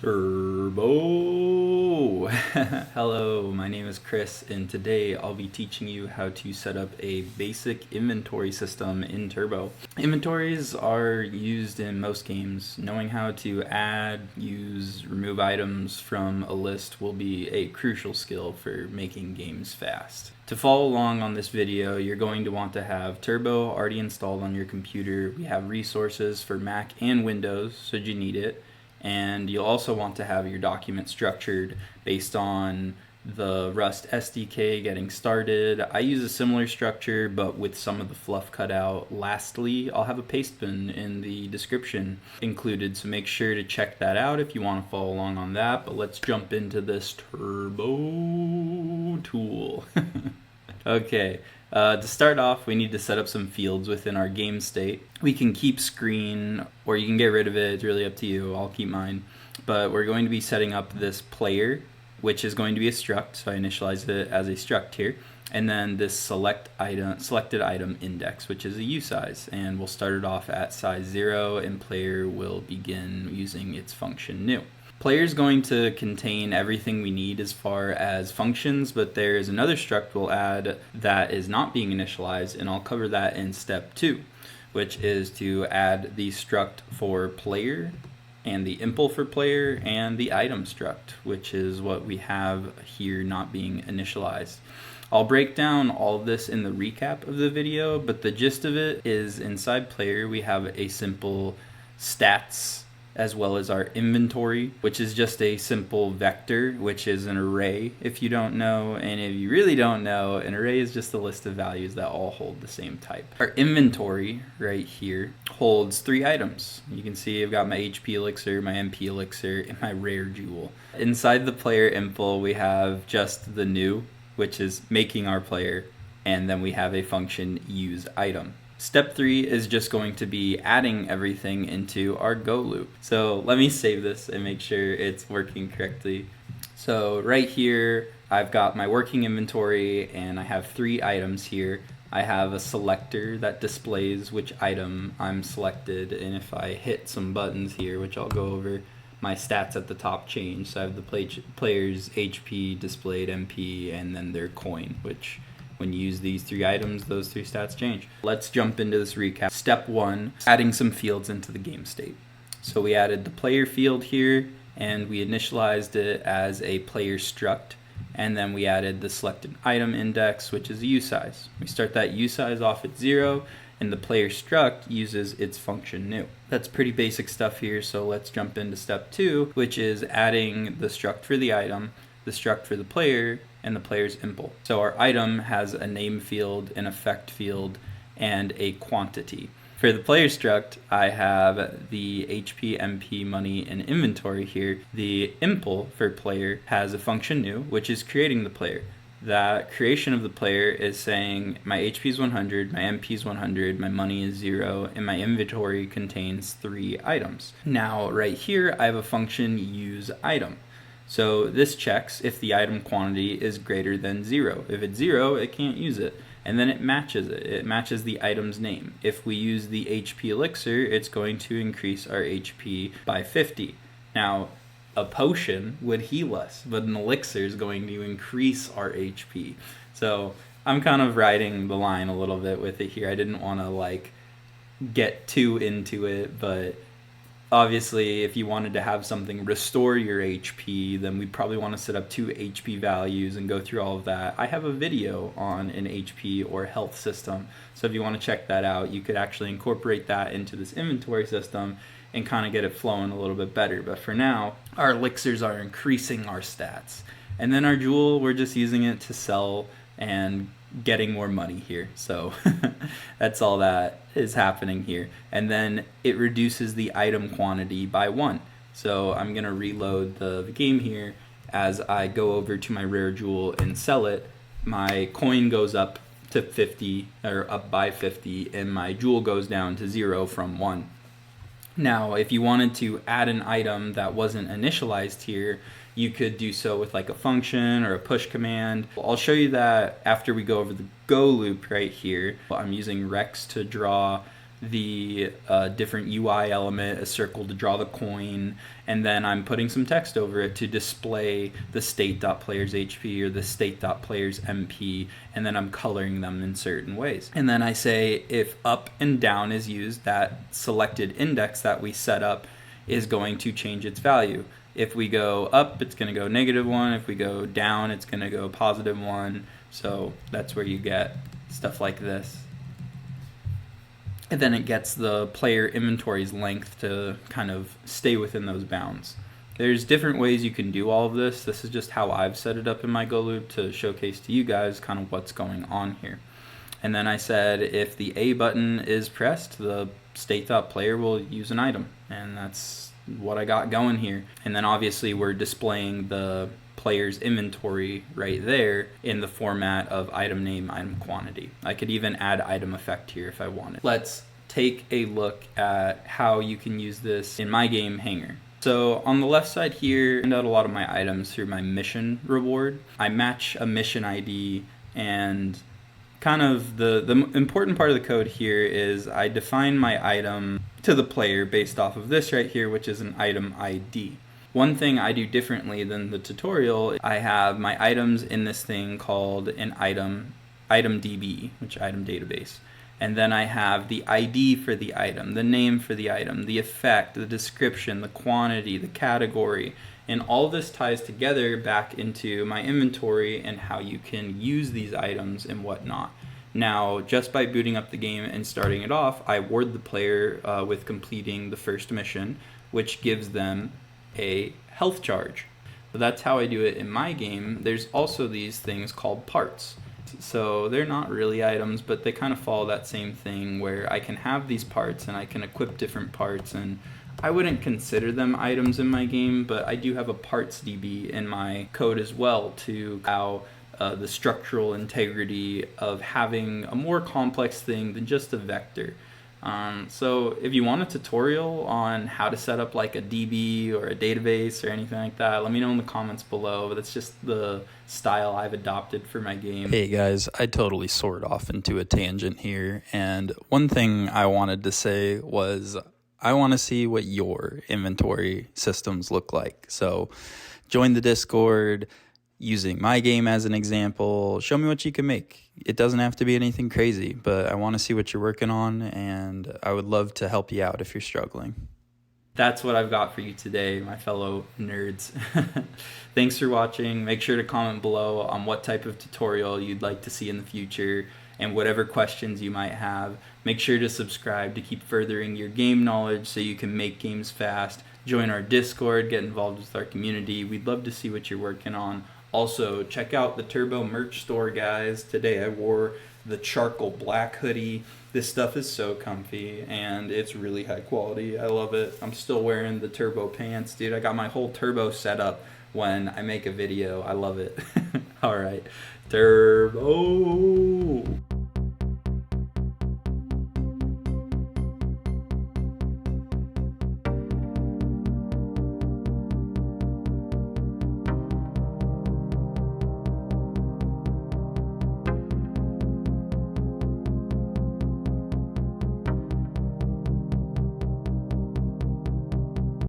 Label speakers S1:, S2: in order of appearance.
S1: Turbo! Hello, my name is Chris, and today I'll be teaching you how to set up a basic inventory system in Turbo. Inventories are used in most games. Knowing how to add, use, remove items from a list will be a crucial skill for making games fast. To follow along on this video, you're going to want to have Turbo already installed on your computer. We have resources for Mac and Windows, should you need it. And you'll also want to have your document structured based on the Rust SDK getting started. I use a similar structure but with some of the fluff cut out. Lastly, I'll have a paste bin in the description included, so make sure to check that out if you want to follow along on that. But let's jump into this Turbo tool. Okay, to start off, we need to set up some fields within our game state. We can keep screen, or you can get rid of it. It's really up to you. I'll keep mine. But we're going to be setting up this player, which is going to be a struct. So I initialize it as a struct here. And then this selected item index, which is a usize. And we'll start it off at size 0, and player will begin using its function new. Player is going to contain everything we need as far as functions, but there's another struct we'll add that is not being initialized, and I'll cover that in step 2, which is to add the struct for player and the impl for player and the item struct, which is what we have here not being initialized. I'll break down all of this in the recap of the video, but the gist of it is inside player we have a simple stats as well as our inventory, which is just a simple vector, which is an array if you don't know. And if you really don't know, an array is just a list of values that all hold the same type. Our inventory right here holds 3 items. You can see I've got my HP elixir, my MP elixir, and my rare jewel. Inside the player info we have just the new, which is making our player, and then we have a function use item. Step 3 is just going to be adding everything into our go loop. So let me save this and make sure it's working correctly. So right here, I've got my working inventory and I have 3 items here. I have a selector that displays which item I'm selected, and if I hit some buttons here, which I'll go over, my stats at the top change. So I have the player's HP displayed, MP, and then their coin, which when you use these 3 items, those 3 stats change. Let's jump into this recap. Step 1, adding some fields into the game state. So we added the player field here, and we initialized it as a player struct, and then we added the selected item index, which is a usize. We start that usize off at 0, and the player struct uses its function new. That's pretty basic stuff here, so let's jump into step 2, which is adding the struct for the item, the struct for the player, and the player's impl. So our item has a name field, an effect field, and a quantity. For the player struct, I have the HP, MP, money, and inventory here. The impl for player has a function new, which is creating the player. That creation of the player is saying my HP is 100, my MP is 100, my money is 0, and my inventory contains 3 items. Now right here I have a function use item. So this checks if the item quantity is greater than 0. If it's 0, it can't use it. And then it matches it. It matches the item's name. If we use the HP elixir, it's going to increase our HP by 50. Now, a potion would heal us, but an elixir is going to increase our HP. So I'm kind of riding the line a little bit with it here. I didn't want to get too into it, but obviously, if you wanted to have something restore your HP, then we'd probably want to set up 2 HP values and go through all of that. I have a video on an HP or health system, so if you want to check that out, you could actually incorporate that into this inventory system and kind of get it flowing a little bit better. But for now, our elixirs are increasing our stats. And then our jewel, we're just using it to sell and getting more money here. So that's all that is happening here. And then it reduces the item quantity by 1. So I'm going to reload the game here. As I go over to my rare jewel and sell it, my coin goes up to 50, or up by 50, and my jewel goes down to 0 from 1. Now, if you wanted to add an item that wasn't initialized here, you could do so with a function or a push command. I'll show you that after we go over the go loop right here. I'm using Rex to draw the different UI element, a circle to draw the coin, and then I'm putting some text over it to display the state.player's HP or the state.player's MP, and then I'm coloring them in certain ways. And then I say if up and down is used, that selected index that we set up is going to change its value. If we go up, it's going to go -1. If we go down, it's going to go +1. So that's where you get stuff like this. And then it gets the player inventory's length to kind of stay within those bounds. There's different ways you can do all of this. This is just how I've set it up in my Go loop to showcase to you guys kind of what's going on here. And then I said if the A button is pressed, the state.player will use an item. And that's what I got going here. And then obviously we're displaying the player's inventory right there in the format of item name, item quantity. I could even add item effect here if I wanted. Let's take a look at how you can use this in my game Hangar. So on the left side here, I send out a lot of my items through my mission reward. I match a mission ID, and kind of the important part of the code here is I define my item to the player based off of this right here, which is an item ID. One thing I do differently than the tutorial, I have my items in this thing called an item DB, which item database. And then I have the ID for the item, the name for the item, the effect, the description, the quantity, the category, and all this ties together back into my inventory and how you can use these items and whatnot. Now, just by booting up the game and starting it off, I reward the player with completing the first mission, which gives them a health charge. So that's how I do it in my game. There's also these things called parts. So they're not really items, but they kind of follow that same thing where I can have these parts and I can equip different parts, and I wouldn't consider them items in my game, but I do have a parts DB in my code as well to allow the structural integrity of having a more complex thing than just a vector. So if you want a tutorial on how to set up like a DB or a database or anything like that, let me know in the comments below. But that's just the style I've adopted for my game.
S2: Hey guys, I totally soared off into a tangent here, and one thing I wanted to say was I want to see what your inventory systems look like. So join the Discord using my game as an example. Show me what you can make. It doesn't have to be anything crazy, but I want to see what you're working on, and I would love to help you out if you're struggling.
S1: That's what I've got for you today, my fellow nerds. Thanks for watching. Make sure to comment below on what type of tutorial you'd like to see in the future, and whatever questions you might have. Make sure to subscribe to keep furthering your game knowledge so you can make games fast. Join our Discord, get involved with our community. We'd love to see what you're working on. Also, check out the Turbo merch store, guys. Today I wore the charcoal black hoodie. This stuff is so comfy, and it's really high quality. I love it. I'm still wearing the Turbo pants, dude. I got my whole Turbo set up when I make a video. I love it. All right, Turbo.